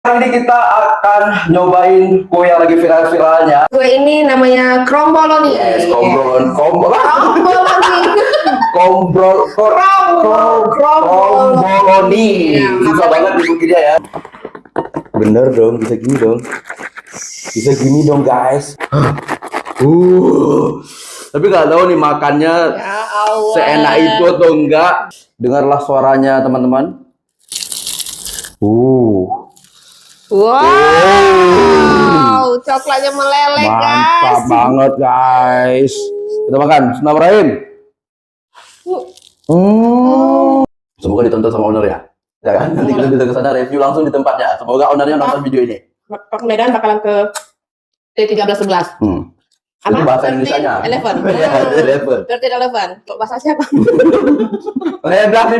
Hari ini kita akan nyobain kue yang lagi viral-viralnya. Kue ini namanya kromboloni. Yes, kombrol, kromboloni. Susah banget dibikinnya ya. Bener dong, bisa gini dong. Bisa gini dong, guys. Tapi nggak tahu nih makannya Ya Allah. seenak itu atau enggak. Dengarlah suaranya, teman-teman. Wow, coklatnya meleleh, Mantap guys. banget, guys. Kita makan. Bismillahirrahmanirrahim. Semoga ditonton sama owner ya. Ya kan? Nanti kita bisa ke sana review langsung di tempatnya. Semoga ownernya nonton video ini. Pak Medan bakalan ke T1311. Itu bahasa Indonesianya. 11. Ya, 11. 1311. Bahasa siapa? Ledak.